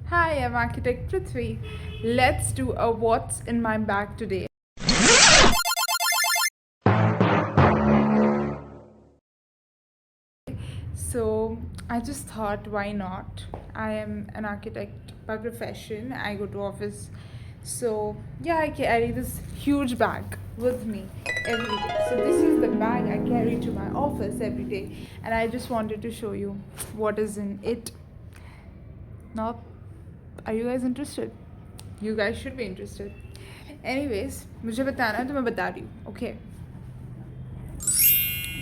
Hi, I'm Architect Prithvi. Let's do a what's in my bag today. So, I just thought, why not? I am an architect by profession. I go to office. So, yeah, I carry this huge bag with me every day. So, this is the bag I carry to my office every day. And I just wanted to show you what is in it. Now, are you guys interested? You guys should be interested. Anyways, मुझे बताना है तो मैं बता रही हूँ. Okay.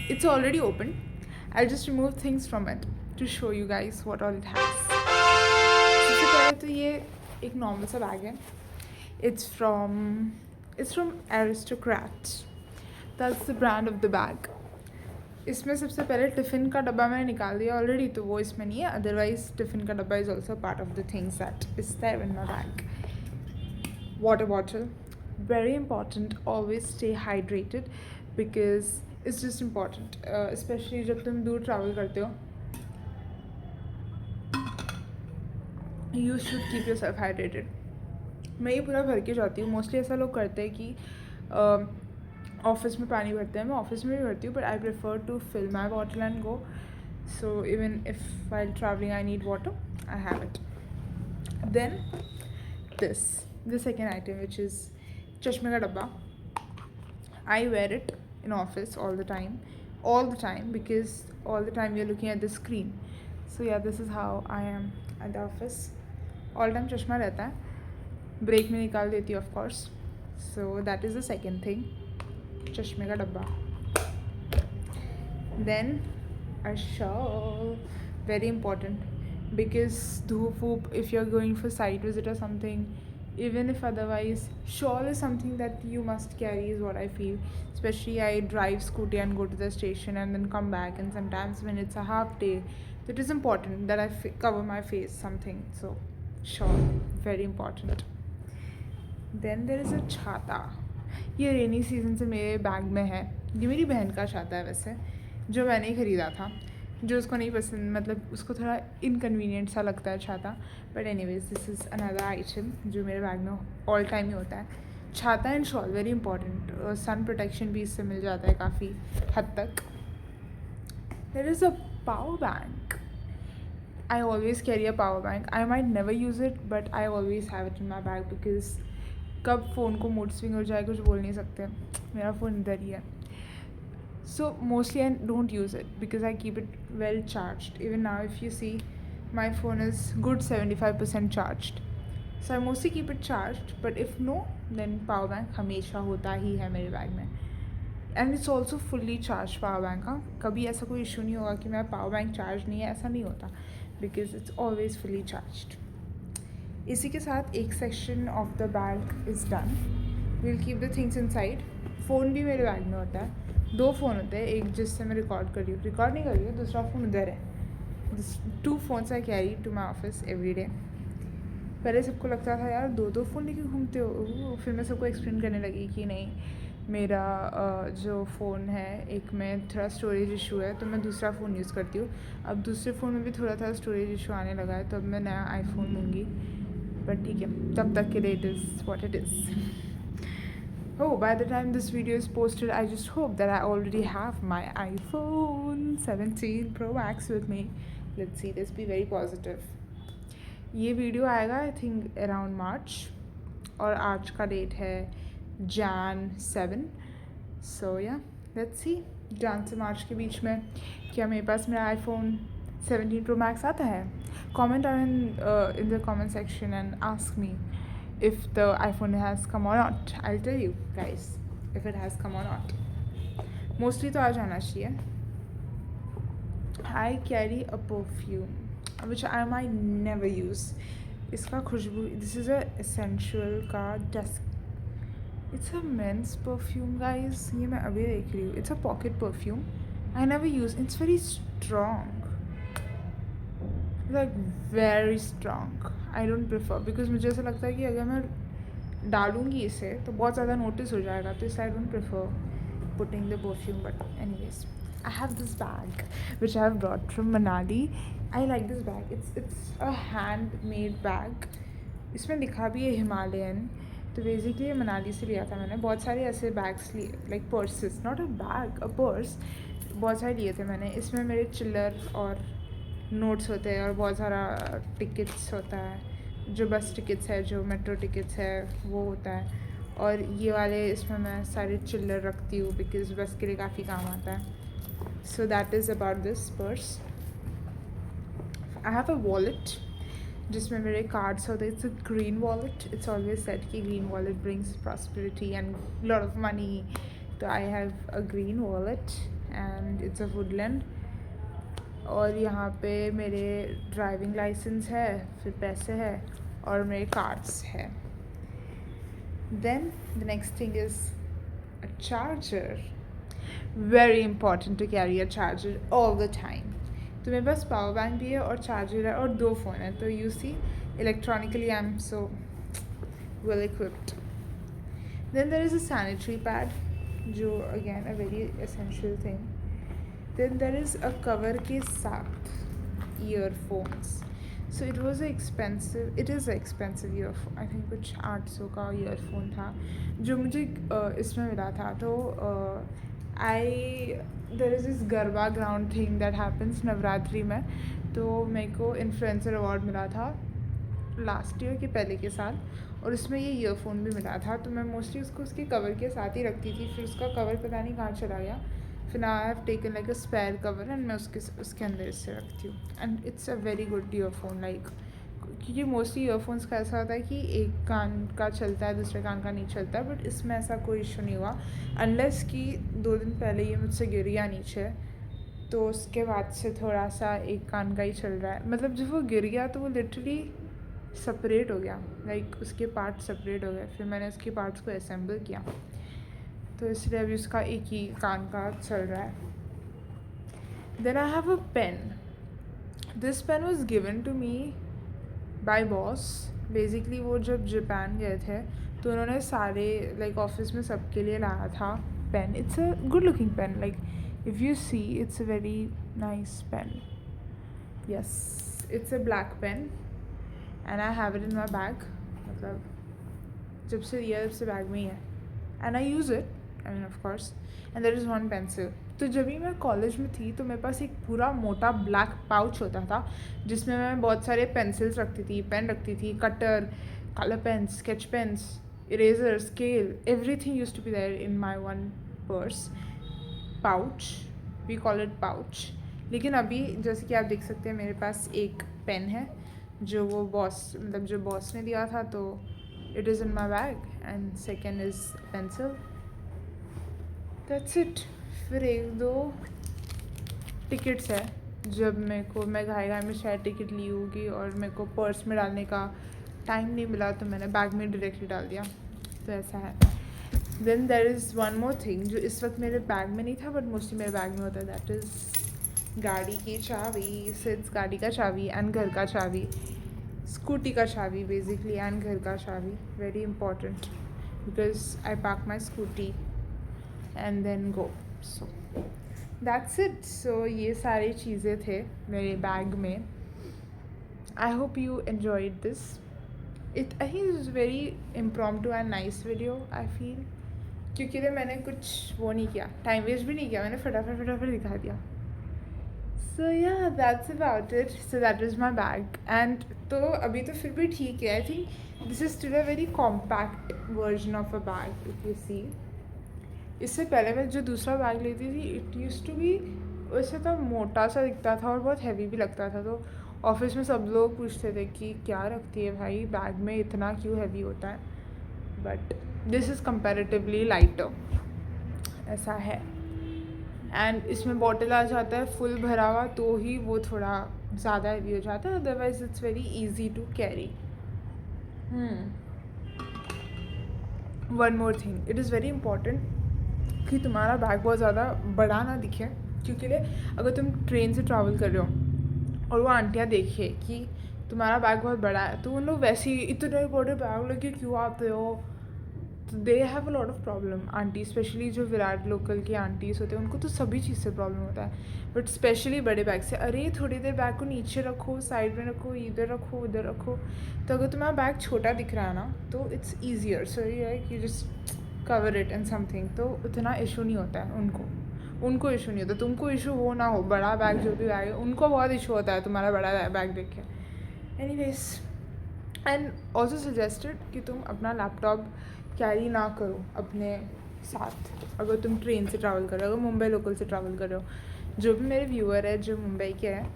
It's already open. I'll just remove things from it to show you guys what all it has. सबसे पहले तो ये एक normal सा bag है. It's from Aristocrat. That's the brand of the bag. इसमें सबसे पहले टिफ़िन का डब्बा मैंने निकाल दिया ऑलरेडी, तो वो इसमें नहीं है. अदरवाइज टिफ़िन का डब्बा is also part of the things that is there in my bag. Water bottle, very important. Always stay hydrated because it's just important, especially जब तुम दूर travel करते हो. You should keep yourself hydrated. मैं ये पूरा भर के जाती हूँ. मोस्टली ऐसा लोग करते हैं कि ऑफिस में पानी भरते हैं. मैं ऑफिस में भी भरती हूँ, but I prefer to fill my bottle and go. So even if while traveling I need water, I have it. Then the second item, which is चश्मे का डब्बा. I wear it in office all the time because all the time you're looking at the screen. So yeah, this is how I am at the office. All time चश्मा रहता है. Break में निकाल देती हूँ of course. So that is the second thing. चश्मे का डब्बा. Then a shawl, very important, because धूप whoop, if you're going for site visit or something, even if otherwise, shawl is something that you must carry is what I feel. Especially I drive scooty and go to the station and then come back, and sometimes when it's a half day, it is important that I cover my face something. So shawl, very important. Then there is a छाता. ये rainy season से मेरे bag में है. ये मेरी बहन का छाता है वैसे, जो मैंने ही ख़रीदा था. जो उसको नहीं पसंद, मतलब उसको थोड़ा इनकन्वीनियंट सा लगता है छाता. But anyways, this is another item जो मेरे बैग में ऑल टाइम ही होता है. छाता and shawl, very important. Sun protection भी इससे मिल जाता है काफ़ी हद तक. There is a power bank. I always carry a power bank. I might never use it, but I always have it in my bag because कब phone को मूड स्विंग हो जाए कुछ बोल नहीं सकते. मेरा फ़ोन इधर ही है. So mostly I don't use it because I keep it well charged. Even now, if you see, my phone is good 75% charged. So I mostly keep it charged, but if no, then power bank हमेशा होता ही है मेरे bag में. And it's also fully charge power bank का. कभी ऐसा कोई issue नहीं होगा कि मेरा पावर बैंक चार्ज नहीं है, ऐसा नहीं होता, because it's always fully charged. इसी के साथ एक section of the bag is done. Will keep the things inside. Phone भी मेरे बैग में होता है. 2 फ़ोन होते हैं, एक जिससे मैं रिकॉर्ड कर रही हूँ, दूसरा फ़ोन उधर है. 2 phones I carry to my office every day. पहले सबको लगता था यार 2 फ़ोन लेके घूमते हो. फिर मैं सबको एक्सप्लेन करने लगी कि नहीं, मेरा जो फ़ोन है, एक में थोड़ा स्टोरेज इशू है, तो मैं दूसरा फ़ोन यूज़ करती हूँ. अब दूसरे फ़ोन में भी थोड़ा स्टोरेज इशू आने लगा है, तो अब मैं नया आईफोन लूँगी. बट ठीक है, तब तक के लिए it is what it is. Oh, by the time this video is posted, I just hope that I already have my iPhone 17 Pro Max with me. Let's see, let's be very positive. ये video आएगा I think around March, और आज का date है Jan 7. सो या let's see, Jan से मार्च के बीच में क्या मेरे पास मेरा iPhone 17 Pro Max आता है. Comment in the comment section and ask me if the iPhone has come or not. I'll tell you guys if it has come or not. Mostly तो आ जाना चाहिए. I carry a perfume which I might never use. इसका खुशबू, this is a essential का desk. It's a men's perfume guys. ये मैं अभी देख रही हूँ. It's a pocket perfume. I never use. It's very strong. Like very strong. I don't prefer because मुझे ऐसा लगता है कि अगर मैं डालूँगी इसे तो बहुत ज़्यादा नोटिस हो जाएगा, तो इसलिए I don't prefer putting the perfume. But anyways, I have this bag which I have brought from Manali. I like this bag. It's a hand made bag. इसमें लिखा भी है हिमालयन. तो बेसिकली ये मनाली से लिया था मैंने. बहुत सारे ऐसे बैग्स लिए, like purses, not a bag, a purse. बहुत सारे लिए थे मैंने. इसमें मेरे चिल्लर और नोट्स होते हैं और बहुत सारा टिकट्स होता है, जो बस टिकट्स है, जो मेट्रो टिकट्स है, वो होता है. और ये वाले इसमें मैं सारे चिल्लर रखती हूँ बिकॉज बस के लिए काफ़ी काम आता है. So that is about this purse. I have a wallet जिसमें मेरे कार्ड्स होते हैं. It's a green wallet. It's always said कि green wallet brings prosperity and lot of money. तो I have a green wallet and it's a Woodland. और यहाँ पे मेरे ड्राइविंग लाइसेंस है, फिर पैसे है और मेरे कार्ड्स है. Then the next thing is a charger. Very important to carry a charger all the time. तो मेरे पास पावर बैंक भी है और चार्जर है और 2 फ़ोन है. तो you see electronically I am so well equipped. Then there is a sanitary pad, जो again a very essential thing. Then there is a cover के साथ earphones. So it was expensive, it is expensive earphone. I think कुछ 800 का earphone था जो मुझे इसमें मिला था. तो I there is this garba ground thing that happens Navratri में. तो मेरे को इन्फ्लुएंसर अवार्ड मिला था लास्ट ईयर के पहले के साल, और उसमें ये ईयरफोन भी मिला था. तो मैं मोस्टली उसको उसके कवर के साथ ही रखती थी. फिर उसका कवर पता नहीं कहाँ चला गया. फिर ना I have taken like a spare cover and मैं उसके अंदर इससे रखती हूँ. And it's a very good earphone. Like क्योंकि मोस्टली ईयरफोन्स का ऐसा होता है कि एक कान का चलता है, दूसरे कान का नहीं चलता. बट इसमें ऐसा कोई इशू नहीं हुआ, अनलेस कि 2 दिन पहले ये मुझसे गिर गया नीचे. तो उसके बाद से थोड़ा सा एक कान का ही चल रहा है. मतलब जब वो गिर गया तो वो लिटरली सेपरेट हो गया, लाइक उसके पार्ट सेपरेट हो गए. फिर मैंने उसके पार्ट्स को असेंबल किया, तो इसलिए अभी उसका एक ही कान का चल रहा है. Then I have a pen. This pen was given to me by boss. Basically वो जब जापान गए थे तो उन्होंने सारे लाइक ऑफिस में सबके लिए लाया था pen. It's a good looking pen. Like if you see it's a very nice pen. Yes, it's a black pen and I have it in my bag. मतलब जब से लिया जब से बैग में ही है and I use it. I mean of course. And there is one pencil. तो जब भी मैं कॉलेज में थी तो मेरे पास एक पूरा मोटा ब्लैक पाउच होता था जिसमें मैं बहुत सारे पेंसिल्स रखती थी, पेन रखती थी, cutter, colour pens, sketch pens, eraser, scale, everything used to be there in my one purse pouch. We call it pouch. लेकिन अभी जैसे कि आप देख सकते हैं मेरे पास एक पेन है जो वो बॉस, मतलब जो बॉस ने दिया था. तो it is in my bag. And second is pencil. That's it. फिर 1-2 टिकट्स है. जब मैं घाई में शायद टिकट ली होगी और मेरे को पर्स में डालने का टाइम नहीं मिला तो मैंने बैग में डायरेक्टली डाल दिया. तो ऐसा है. Then there is one more thing जो इस वक्त मेरे बैग में नहीं था बट मोस्टली मेरे बैग में होता है. दैट इज़ गाड़ी की चाबी. सिर्फ गाड़ी का चाबी एंड घर का चाबी, स्कूटी का चाबी बेसिकली, एंड घर का चाबी. Very important because I park my scooty and then go. So that's it. So ये सारी चीज़ें थे मेरे बैग में. I hope you enjoyed this. I think is very impromptu and nice video I feel, क्योंकि तो मैंने कुछ वो नहीं किया, टाइम वेस्ट भी नहीं किया. मैंने फटाफट दिखा दिया. So yeah that's about it. So that is my bag. And तो अभी तो फिर भी ठीक है. I think this is still a very compact version of a bag if you see. इससे पहले मैं जो दूसरा बैग लेती थी इट यूज़ टू बी, वैसे तो मोटा सा दिखता था और बहुत हैवी भी लगता था. तो ऑफिस में सब लोग पूछते थे कि क्या रखती है भाई बैग में, इतना क्यों हैवी होता है. But this is comparatively lighter. ऐसा है. एंड इसमें बॉटल आ जाता है फुल भरा हुआ तो ही वो थोड़ा ज़्यादा हैवी हो जाता है. Otherwise it's very easy to carry. One more thing, it is very important कि तुम्हारा बैग बहुत ज़्यादा बड़ा ना दिखे. क्योंकि अगर तुम ट्रेन से ट्रैवल कर रहे हो और वो आंटियाँ देखे कि तुम्हारा बैग बहुत बड़ा है तो उन लोग वैसे ही इतने बड़े बैग लेके क्यों आते हो, तो they have a lot of problem aunty, specially जो विराट लोकल की आंटीज़ होते हैं उनको तो सभी चीज़ से प्रॉब्लम होता है, बट स्पेशली बड़े बैग से। अरे थोड़ी देर बैग को नीचे रखो, साइड में रखो, इधर रखो, उधर रखो। तो अगर तुम्हारा बैग छोटा दिख रहा है ना तो it's easier, so you just cover it and something, तो उतना इशू नहीं होता है उनको इशू नहीं होता। तुमको इशू हो ना हो, बड़ा बैग जो भी बैग है उनको बहुत इशू होता है तुम्हारा बड़ा बैग देख के। एनीवेज, एंड ऑल्सो सजेस्टेड कि तुम अपना लैपटॉप कैरी ना करो अपने साथ अगर तुम ट्रेन से ट्रैवल कर रहे हो, अगर मुंबई लोकल से ट्रैवल कर रहे हो। जो भी मेरे व्यूअर है जो मुंबई के हैं,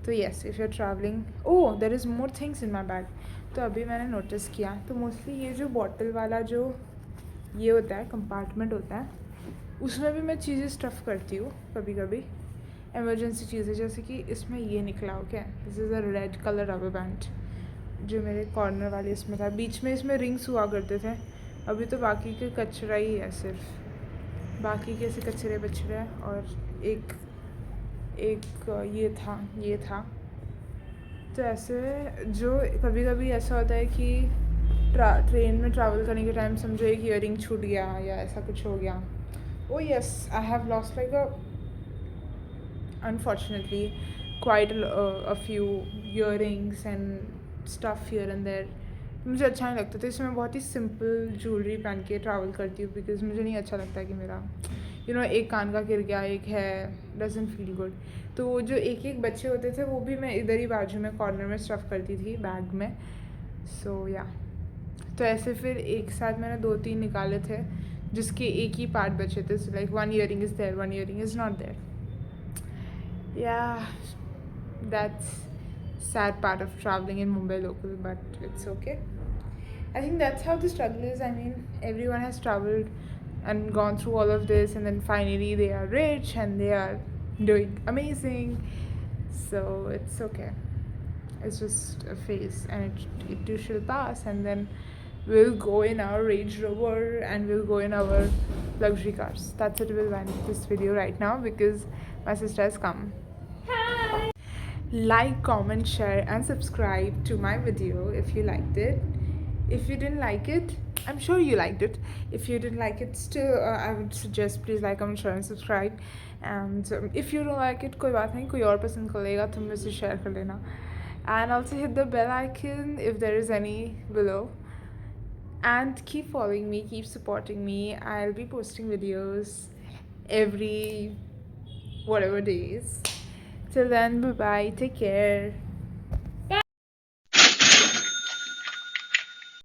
तो yes, if you are travelling, oh there is more things in my bag. तो अभी मैंने नोटिस किया, तो मोस्टली ये जो बॉटल वाला जो ये होता है कंपार्टमेंट होता है, उसमें भी मैं चीज़ें स्टफ़ करती हूँ कभी कभी, एमरजेंसी चीज़ें। जैसे कि इसमें ये निकला हो क्या, this is a red colour rubber band जो मेरे कॉर्नर वाले इसमें था। बीच में इसमें रिंग्स हुआ करते थे, अभी तो बाकी के कचरा ही है, सिर्फ बाकी के ऐसे कचरे बचरे हैं। और एक ये था। तो ऐसे जो कभी कभी ऐसा होता है कि ट्रेन में ट्रैवल करने के टाइम समझो एक ईयरिंग छूट गया या ऐसा कुछ हो गया। ओ yes, I have lost like a unfortunately quite a few earrings and stuff here and there. मुझे अच्छा नहीं लगता, तो इसमें मैं बहुत ही सिंपल ज्वेलरी पहन के ट्रैवल करती हूँ, बिकॉज मुझे नहीं अच्छा लगता कि मेरा एक कान का गिर गया, एक है, डजंट फील गुड। तो वो जो एक बच्चे होते थे वो भी मैं इधर ही बाजू में कॉर्नर में स्टफ़ करती थी बैग में। सो या तो ऐसे फिर एक साथ मैंने 2-3 निकाले थे जिसके एक ही पार्ट बचे थे। So like one earring is there, one earring is not there. Yeah, that's sad part of traveling in Mumbai local, but it's okay. I think that's how the struggle is. I mean, everyone has traveled and gone through all of this, and then finally they are rich and they are doing amazing. So it's okay. It's just a phase, and it too shall pass, and then we'll go in our Range Rover and we'll go in our luxury cars. That's it. We'll end this video right now because my sister has come. Like, comment, share and subscribe to my video if you liked it. If you didn't like it, I'm sure you liked it. If you didn't like it, still I would suggest please like, comment, share and subscribe. And if you don't like it, कोई बात नहीं, कोई और पसंद कर लेगा, तुम मुझसे share कर लेना. And also hit the bell icon if there is any below. And keep following me, keep supporting me. I'll be posting videos every whatever days. Till then, bye bye, take care.